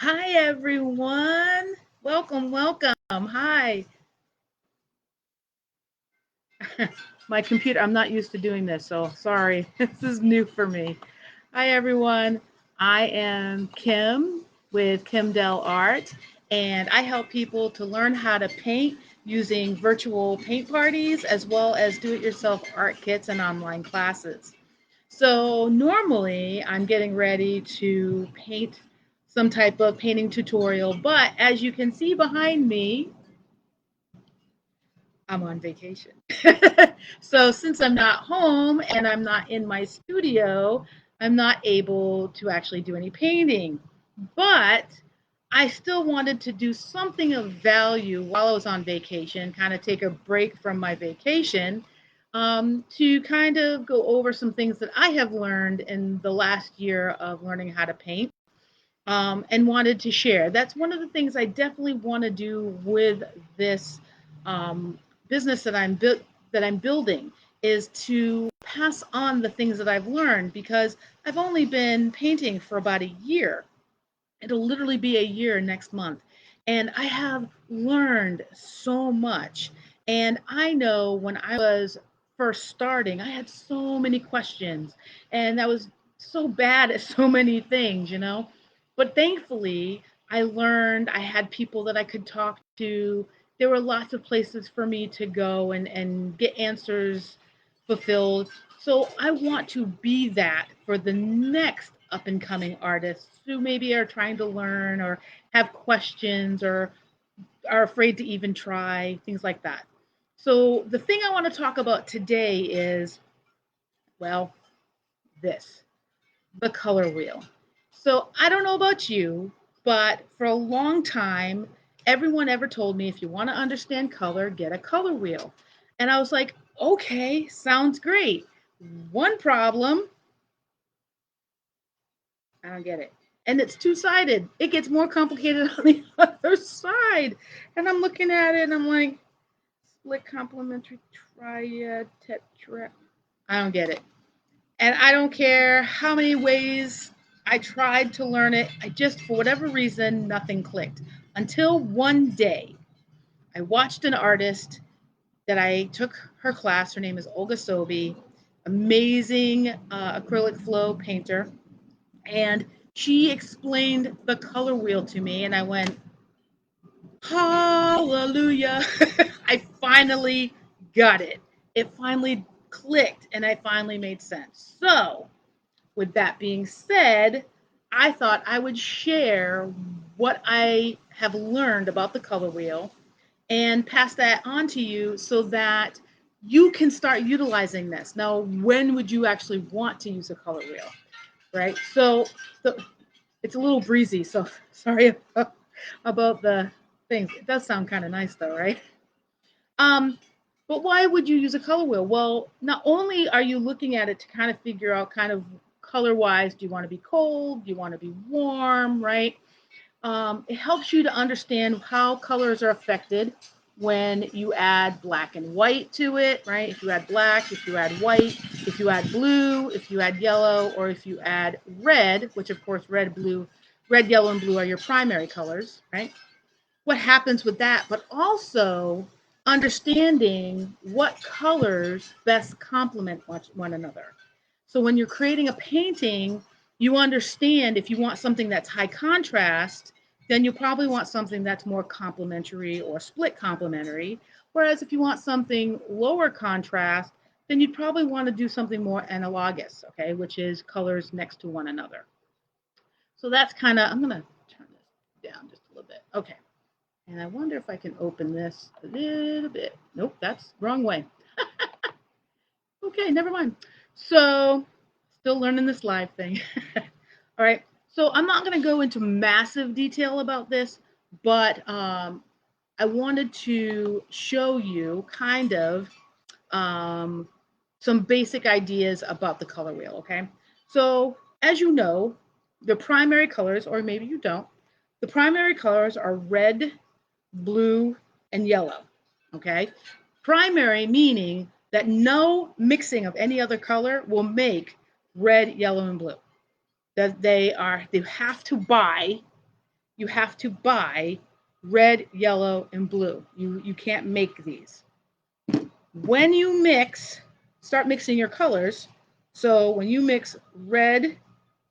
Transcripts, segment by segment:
Hi, everyone. Welcome, welcome. Hi. My computer, I'm not used to doing this, so sorry. This is new for me. Hi, everyone. I am Kim with Kim Dell Art, and I help people to learn how to paint using virtual paint parties as well as do it yourself art kits and online classes. So normally I'm getting ready to paint some type of painting tutorial, but as you can see behind me, I'm on vacation. So since I'm not home and I'm not in my studio, I'm not able to actually do any painting. But I still wanted to do something of value while I was on vacation, kind of take a break from my vacation, to kind of go over some things that I have learned in the last year of learning how to paint, and wanted to share. That's one of the things I definitely want to do with this um, business that I'm building is to pass on the things that I've learned because I've only been painting for about a year. It'll literally be a year next month. And I have learned so much. And I know when I was first starting, I had so many questions and I was so bad at so many things. But thankfully, I learned I had people that I could talk to. There were lots of places for me to go and get answers fulfilled. So I want to be that for the next up and coming artists who maybe are trying to learn or have questions or are afraid to even try, things like that. So the thing I want to talk about today is, well, this, the color wheel. So I don't know about you, but for a long time, everyone ever told me if you want to understand color, get a color wheel. And I was like, okay, sounds great. One problem, I don't get it. And it's two sided. It gets more complicated on the other side. And I'm looking at it and I'm like, split complementary triad tetra. I don't get it. And I don't care how many ways I tried to learn it. I just, for whatever reason, nothing clicked. Until one day, I watched an artist that I took her class. Her name is Olga Sobi, amazing acrylic flow painter. And she explained the color wheel to me, and I went, hallelujah. I finally got it. It finally clicked, and I finally made sense. So, with that being said, I thought I would share what I have learned about the color wheel and pass that on to you so that you can start utilizing this. Now, when would you actually want to use a color wheel? Right? So it's a little breezy, so sorry about the things. It does sound kind of nice though, right? Um, but why would you use a color wheel? Well, not only are you looking at it to kind of figure out kind of color wise, do you want to be cold? Do you want to be warm, right? It helps you to understand how colors are affected when you add black and white to it, right? If you add black, if you add white, if you add blue, if you add yellow, or if you add red, which of course red, yellow, and blue are your primary colors, right? What happens with that, but also understanding what colors best complement one another. So when you're creating a painting, you understand if you want something that's high contrast, then you probably want something that's more complementary or split complementary. Whereas if you want something lower contrast, then you'd probably want to do something more analogous, okay, which is colors next to one another. So that's kind of, I'm going to turn this down just a little bit. Okay. And I wonder if I can open this a little bit. Nope, that's wrong way. Okay, never mind. So, still learning this live thing. All right. So, I'm not going to go into massive detail about this, but I wanted to show you kind of um, some basic ideas about the color wheel. Okay. So, as you know, the primary colors, or maybe you don't, the primary colors are red, blue, and yellow. Okay. Primary meaning that no mixing of any other color will make red, yellow, and blue. That they have to buy, you have to buy red, yellow, and blue. You can't make these. When you start mixing your colors. So when you mix red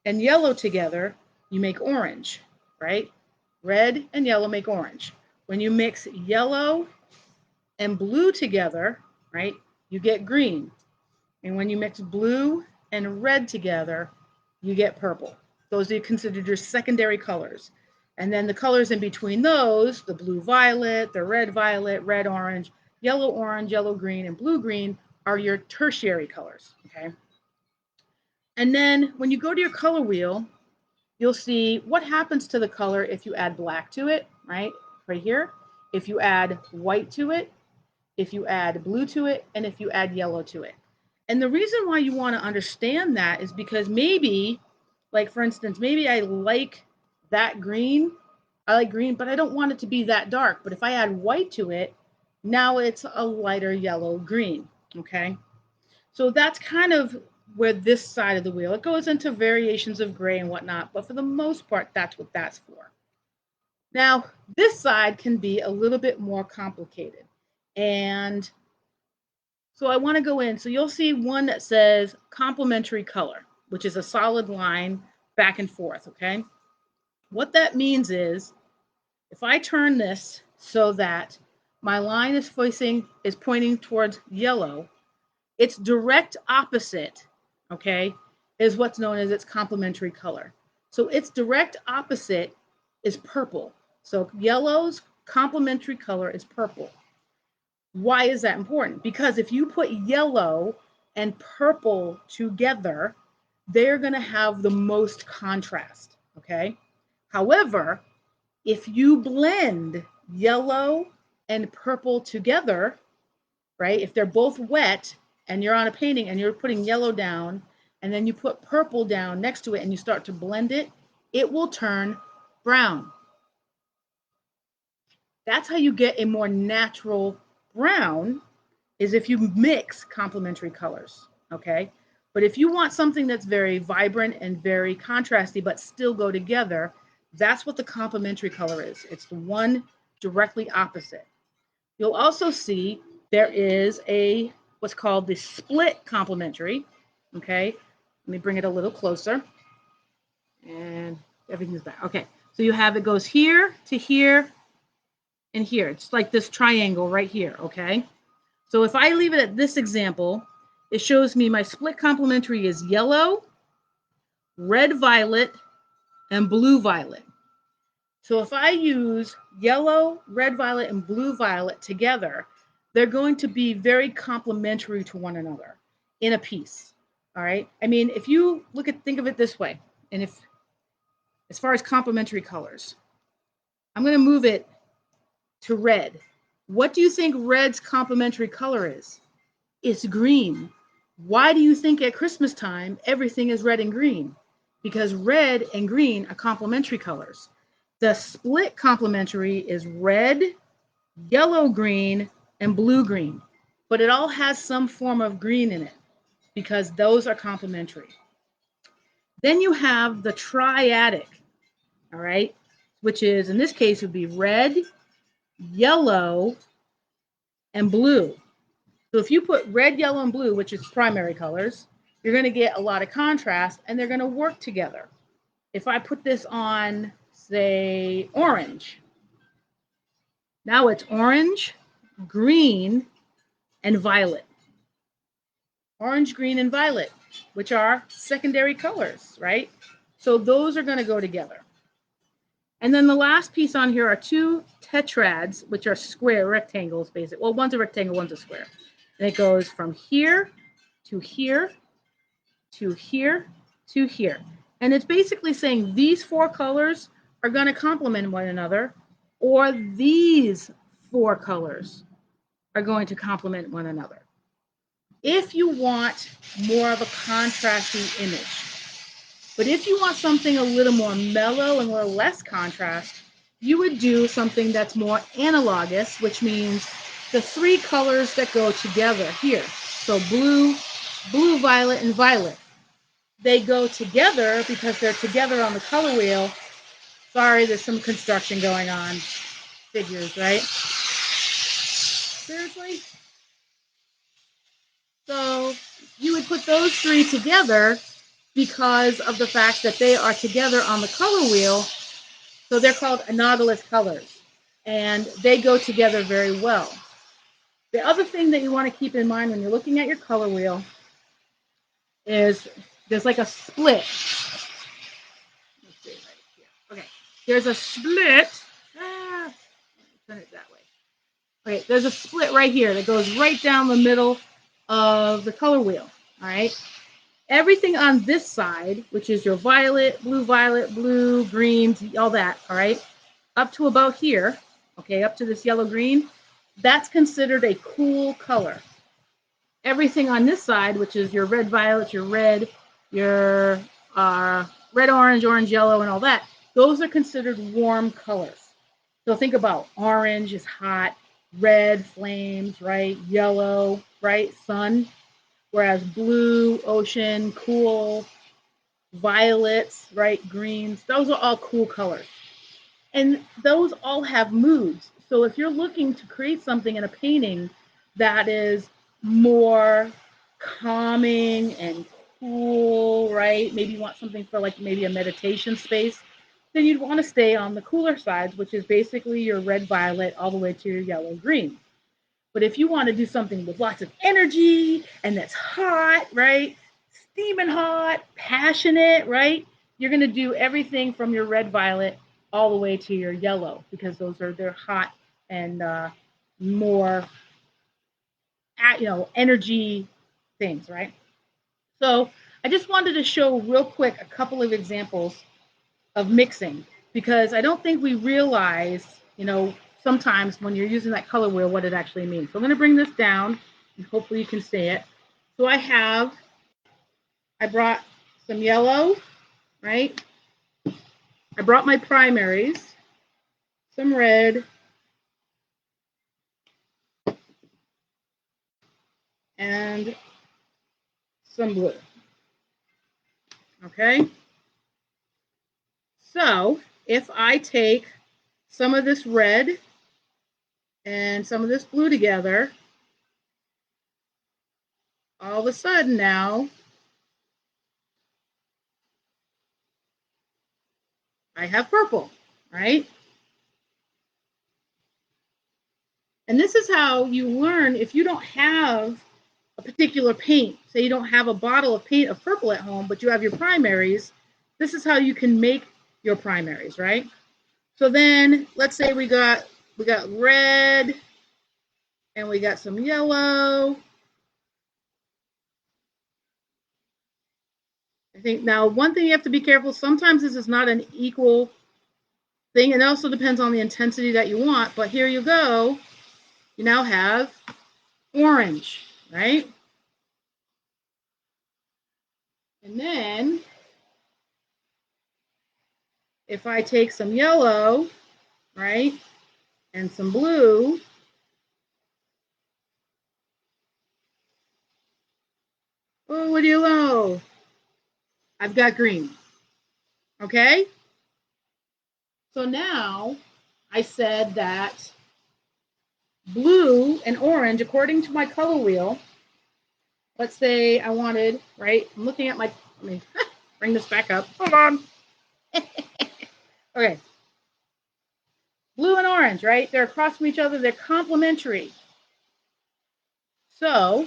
and yellow together, you make orange, right? Red and yellow make orange. When you mix yellow and blue together, right, you get green. And when you mix blue and red together, you get purple. Those are considered your secondary colors. And then the colors in between those, the blue violet, the red violet, red orange, yellow green, and blue green are your tertiary colors, okay? And then when you go to your color wheel, you'll see what happens to the color if you add black to it, right here. If you add white to it, if you add blue to it, and if you add yellow to it. And the reason why you want to understand that is because maybe, like for instance, maybe I like that green. I like green, but I don't want it to be that dark. But if I add white to it, now it's a lighter yellow green, okay? So that's kind of where this side of the wheel, it goes into variations of gray and whatnot, but for the most part, that's what that's for. Now, this side can be a little bit more complicated. And so I want to go in. So you'll see one that says complementary color, which is a solid line back and forth, okay? What that means is if I turn this so that my line is pointing towards yellow, its direct opposite, okay, is what's known as its complementary color. So its direct opposite is purple. So yellow's complementary color is purple. Why is that important? Because if you put yellow and purple together, they're going to have the most contrast, okay? However, if you blend yellow and purple together, right? If they're both wet and you're on a painting and you're putting yellow down and then you put purple down next to it and you start to blend it, it will turn brown. That's how you get a more natural brown, is if you mix complementary colors, okay? But if you want something that's very vibrant and very contrasty but still go together, that's what the complementary color is. It's the one directly opposite. You'll also see there is what's called the split complementary, okay? Let me bring it a little closer. And everything's back. Okay, so you have it goes here to here and here. It's like this triangle right here, okay? So if I leave it at this example, it shows me my split complementary is yellow, red violet, and blue violet. So if I use yellow, red violet, and blue violet together, they're going to be very complementary to one another in a piece, all right? I mean, if you think of it this way, and as far as complementary colors, I'm going to move it to red. What do you think red's complementary color is? It's green. Why do you think at Christmas time everything is red and green? Because red and green are complementary colors. The split complementary is red, yellow green, and blue green. But it all has some form of green in it because those are complementary. Then you have the triadic, all right, which is in this case would be red, yellow, and blue. So if you put red, yellow, and blue, which is primary colors, you're going to get a lot of contrast and they're going to work together. If I put this on, say, orange, now it's orange, green, and violet. Orange, green, and violet, which are secondary colors, right? So those are going to go together. And then the last piece on here are two tetrads, which are square rectangles, basically. Well, one's a rectangle, one's a square. And it goes from here to here to here to here. And it's basically saying these four colors are going to complement one another, or these four colors are going to complement one another. If you want more of a contrasty image, but if you want something a little more mellow and a little less contrast, you would do something that's more analogous, which means the three colors that go together here. So blue, blue, violet, and violet. They go together because they're together on the color wheel Sorry, there's some construction going on. Figures, right? Seriously? So you would put those three together because of the fact that they are together on the color wheel. So they're called analogous colors, and they go together very well. The other thing that you want to keep in mind when you're looking at your color wheel is there's like a split. Let's see right here. Okay, there's a split. Ah, turn it that way. Okay, there's a split right here that goes right down the middle of the color wheel. All right. Everything on this side, which is your violet, blue, green, all that, all right, up to about here, okay, up to this yellow green, that's considered a cool color. Everything on this side, which is your red, violet, your red, orange, orange, yellow, and all that, those are considered warm colors. So think about orange is hot, red, flames, right, yellow, right, sun, whereas blue, ocean, cool, violets, right, greens, those are all cool colors. And those all have moods. So if you're looking to create something in a painting that is more calming and cool, right? Maybe you want something for like maybe a meditation space, then you'd want to stay on the cooler sides, which is basically your red, violet, all the way to your yellow, green. But if you want to do something with lots of energy and that's hot, right? Steaming hot, passionate, right? You're going to do everything from your red, violet all the way to your yellow because they're hot and more, energy things, right? So I just wanted to show real quick a couple of examples of mixing because I don't think we realize, sometimes when you're using that color wheel, what it actually means. So I'm going to bring this down and hopefully you can see it. So I brought some yellow, right? I brought my primaries, some red, and some blue. Okay? So if I take some of this red and some of this blue together, all of a sudden now, I have purple, right? And this is how you learn if you don't have a particular paint. Say you don't have a bottle of paint of purple at home, but you have your primaries. This is how you can make your primaries, right? So then let's say we got red and we got some yellow. I think now one thing you have to be careful, sometimes this is not an equal thing. It also depends on the intensity that you want, but here you go. You now have orange, right? And then if I take some yellow, right, and some blue, oh, what do you know? I've got green. Okay? So now I said that blue and orange, according to my color wheel, let's say I wanted, right? I'm looking at let me bring this back up. Hold on. Okay. Blue and orange, right? They're across from each other. They're complementary. So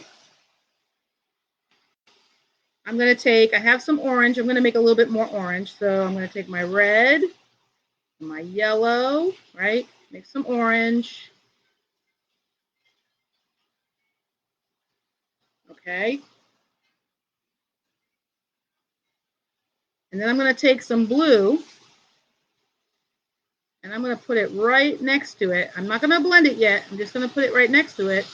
I'm going to I have some orange. I'm going to make a little bit more orange. So I'm going to take my red, my yellow, right? Make some orange. Okay. And then I'm going to take some blue and I'm going to put it right next to it. I'm not going to blend it yet. I'm just going to put it right next to it.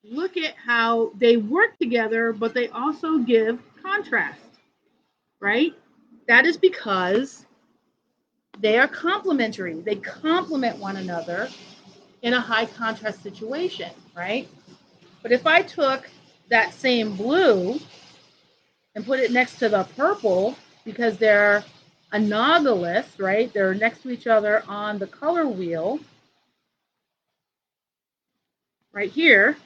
Look at how they work together, but they also give contrast, right? That is because they are complementary. They complement one another in a high contrast situation, right? But if I took that same blue and put it next to the purple, because they're analogous, right? They're next to each other on the color wheel right here.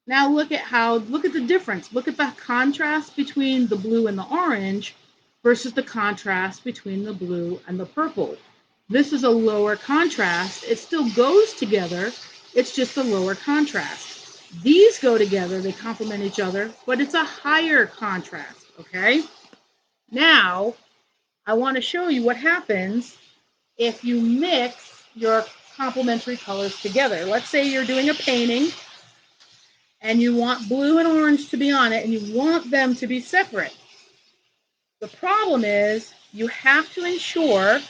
Now look at the difference. Look at the contrast between the blue and the orange versus the contrast between the blue and the purple. This is a lower contrast. It still goes together. It's just a lower contrast. These go together, they complement each other, but it's a higher contrast, okay? Now, I want to show you what happens if you mix your complementary colors together. Let's say you're doing a painting and you want blue and orange to be on it and you want them to be separate. The problem is you have to ensure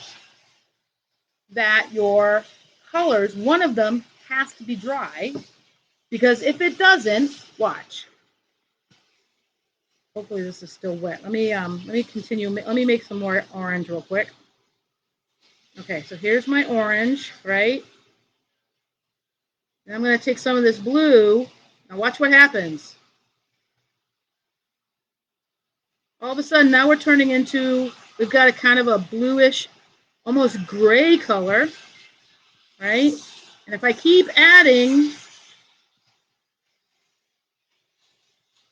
that your colors, one of them has to be dry, because if it doesn't, watch. Hopefully this is still wet. Let me continue. Let me make some more orange real quick. Okay, so here's my orange, right? And I'm going to take some of this blue. Now watch what happens. All of a sudden, now we're turning into, we've got a kind of a bluish, almost gray color, right? And if I keep adding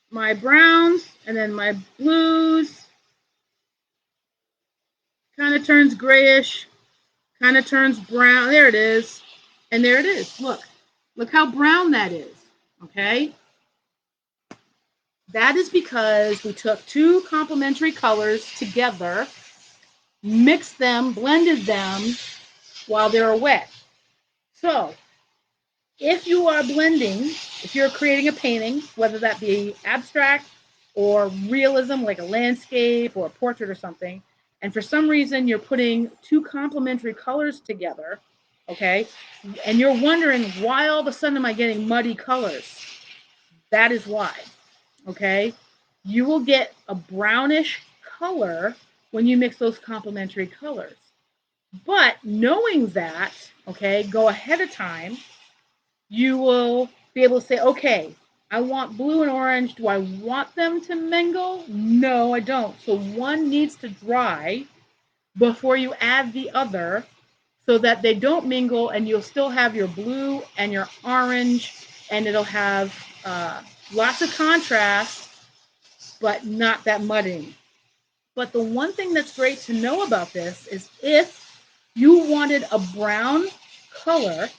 my browns and then my blues, kind of turns grayish, kind of turns brown. There it is. And there it is. Look how brown that is, okay? That is because we took two complementary colors together, mixed them, blended them while they were wet. So if you are blending, if you're creating a painting, whether that be abstract or realism, like a landscape or a portrait or something, and for some reason you're putting two complementary colors together, okay, and you're wondering why all of a sudden am I getting muddy colors, that is why, okay? You will get a brownish color when you mix those complementary colors. But knowing that, okay, go ahead of time, you will be able to say, okay, I want blue and orange. Do I want them to mingle? No, I don't. So one needs to dry before you add the other so that they don't mingle, and you'll still have your blue and your orange, and it'll have lots of contrast, but not that mudding. But the one thing that's great to know about this is if you wanted a brown color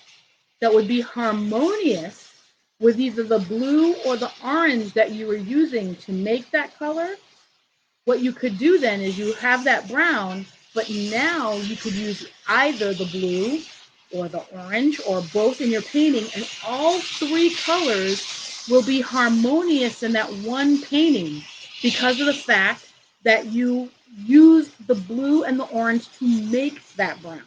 that would be harmonious with either the blue or the orange that you were using to make that color, what you could do then is you have that brown, but now you could use either the blue or the orange or both in your painting, and all three colors will be harmonious in that one painting because of the fact that you used the blue and the orange to make that brown.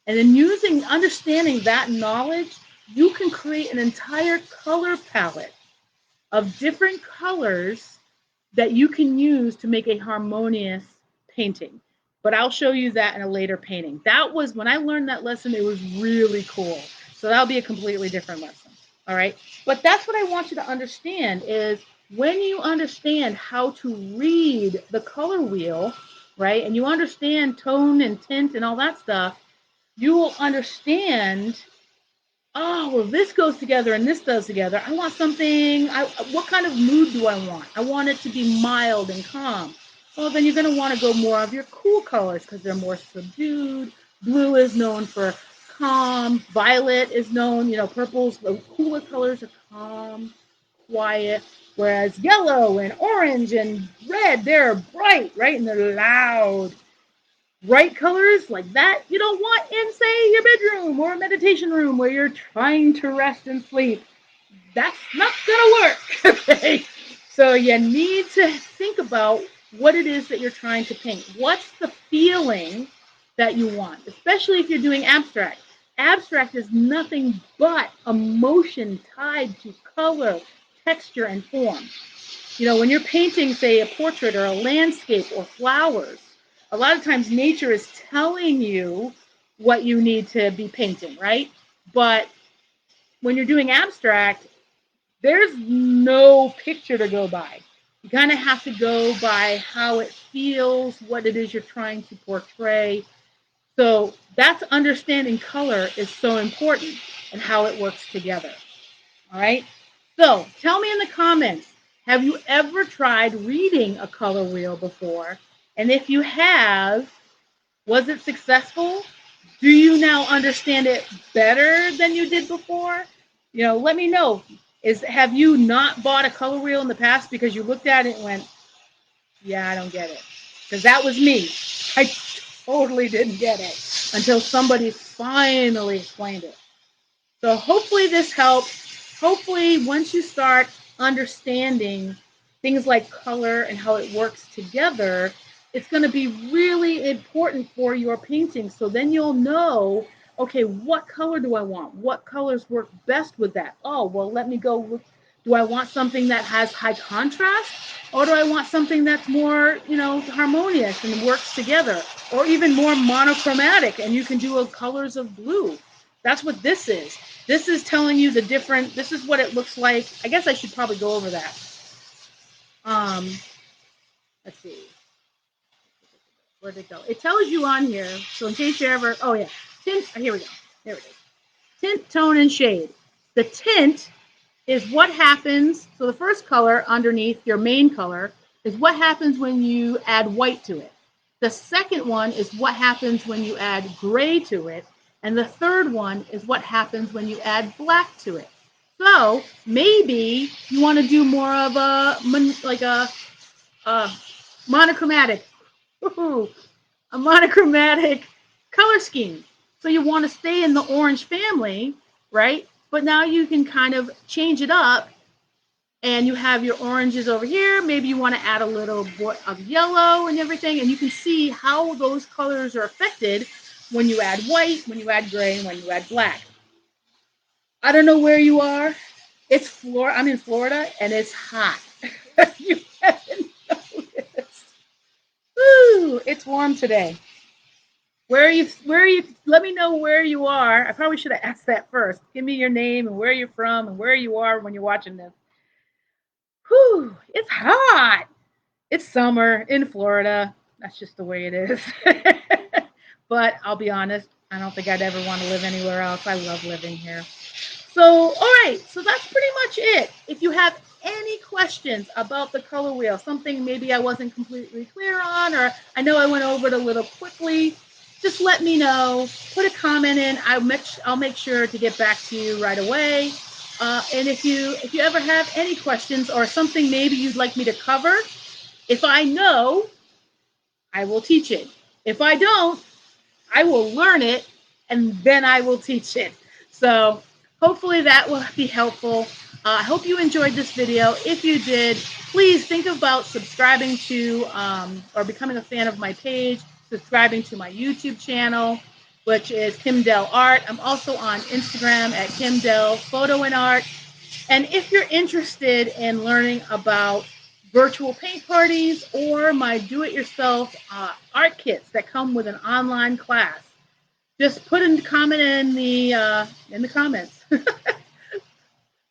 And then understanding that knowledge, you can create an entire color palette of different colors that you can use to make a harmonious painting. But I'll show you that in a later painting. That was, when I learned that lesson, it was really cool. So that'll be a completely different lesson. All right. But that's what I want you to understand is when you understand how to read the color wheel, right, and you understand tone and tint and all that stuff, you will understand, oh, well, this goes together and this does together. I want something, what kind of mood do I want? I want it to be mild and calm. Well, then you're going to want to go more of your cool colors because they're more subdued. Blue is known for calm. Violet is known, purples, the cooler colors are calm, quiet. Whereas yellow and orange and red, they're bright, right? And they're loud. Bright colors like that you don't want in, say, your bedroom or a meditation room where you're trying to rest and sleep. That's not gonna work. Okay, so you need to think about what it is that you're trying to paint. What's the feeling that you want, especially if you're doing abstract. Abstract is nothing but emotion tied to color, texture, and form. When you're painting, say, a portrait or a landscape or flowers, a lot of times nature is telling you what you need to be painting, right? But when you're doing abstract, there's no picture to go by. You kind of have to go by how it feels, what it is you're trying to portray. So that's understanding color is so important and how it works together. All right. So tell me in the comments, have you ever tried reading a color wheel before? And if you have, was it successful? Do you now understand it better than you did before? Let me know. Have you not bought a color wheel in the past because you looked at it and went, yeah, I don't get it? Because that was me. I totally didn't get it until somebody finally explained it. So hopefully this helps. Hopefully once you start understanding things like color and how it works together, it's going to be really important for your painting. So then you'll know, okay, what color do I want? What colors work best with that? Oh, well, let me go look. Do I want something that has high contrast? Or do I want something that's more, harmonious and works together? Or even more monochromatic and you can do colors of blue. That's what this is. This is telling you this is what it looks like. I guess I should probably go over that. Um, let's see. Where'd it go? It tells you on here. So in case you ever, oh yeah, tint, here we go. There it is. Tint, tone, and shade. The tint is what happens. So the first color underneath your main color is what happens when you add white to it. The second one is what happens when you add gray to it. And the third one is what happens when you add black to it. So maybe you want to do more of a monochromatic, a monochromatic color scheme. So you want to stay in the orange family, right? But now you can kind of change it up and you have your oranges over here. Maybe you want to add a little bit of yellow and everything. And you can see how those colors are affected when you add white, when you add gray, and when you add black. I don't know where you are. It's Florida. I'm in Florida and it's hot. You haven't noticed. Woo, it's warm today. Where are you? Let me know where you are. I probably should have asked that first. Give me your name and where you're from and where you are when you're watching this. Whew, it's hot. It's summer in Florida. That's just the way it is. But I'll be honest, I don't think I'd ever want to live anywhere else. I love living here. So, all right, so that's pretty much it. If you have any questions about the color wheel, something maybe I wasn't completely clear on, or I know I went over it a little quickly, just let me know. Put a comment in. I'll make sure to get back to you right away. And if you ever have any questions or something maybe you'd like me to cover, if I know, I will teach it. If I don't, I will learn it and then I will teach it. So hopefully that will be helpful. I hope you enjoyed this video. If you did, please think about subscribing to or becoming a fan of my page, subscribing to my YouTube channel, which is Kim Dell Art. I'm also on Instagram at Kim Dell Photo and Art. And if you're interested in learning about virtual paint parties or my do-it-yourself art kits that come with an online class, just put a comment in the comments.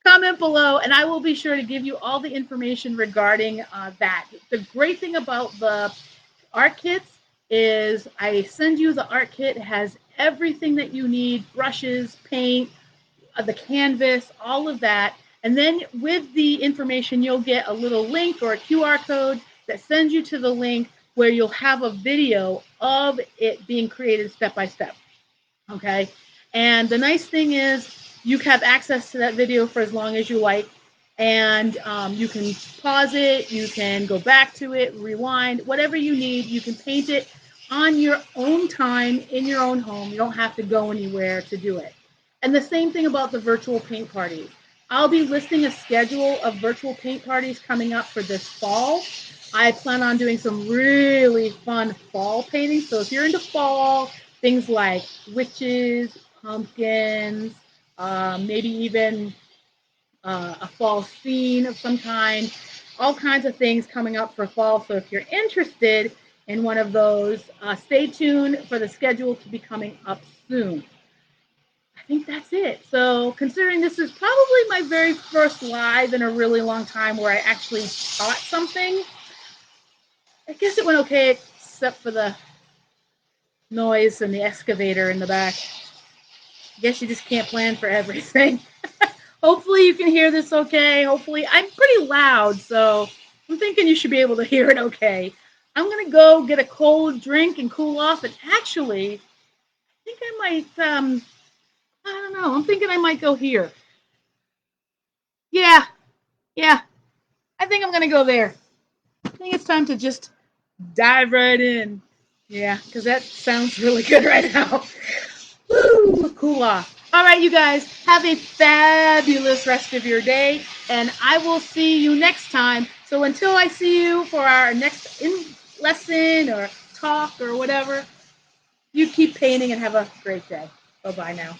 Comment below, and I will be sure to give you all the information regarding that. The great thing about the art kits is I send you the art kit. It has everything that you need, brushes, paint, the canvas, all of that. And then with the information, you'll get a little link or a QR code that sends you to the link where you'll have a video of it being created step by step. Okay. And the nice thing is you have access to that video for as long as you like. And you can pause it, you can go back to it, rewind, whatever you need. You can paint it on your own time in your own home. You don't have to go anywhere to do it. And the same thing about the virtual paint parties. I'll be listing a schedule of virtual paint parties coming up for this fall. I plan on doing some really fun fall painting. So if you're into fall, things like witches, pumpkins, maybe even a fall scene of some kind, all kinds of things coming up for fall. So if you're interested in one of those, stay tuned for the schedule to be coming up soon. I think that's it. So considering this is probably my very first live in a really long time where I actually taught something, I guess it went okay except for the noise and the excavator in the back. I guess you just can't plan for everything. Hopefully you can hear this okay. Hopefully I'm pretty loud, so I'm thinking you should be able to hear it okay. I'm gonna go get a cold drink and cool off. And actually, I think I might. I don't know. I'm thinking I might go here. Yeah, yeah. I think I'm gonna go there. I think it's time to just dive right in. Yeah, because that sounds really good right now. Woo, cool off. All right, you guys, have a fabulous rest of your day, and I will see you next time. So until I see you for our next lesson or talk or whatever, you keep painting and have a great day. Bye bye now.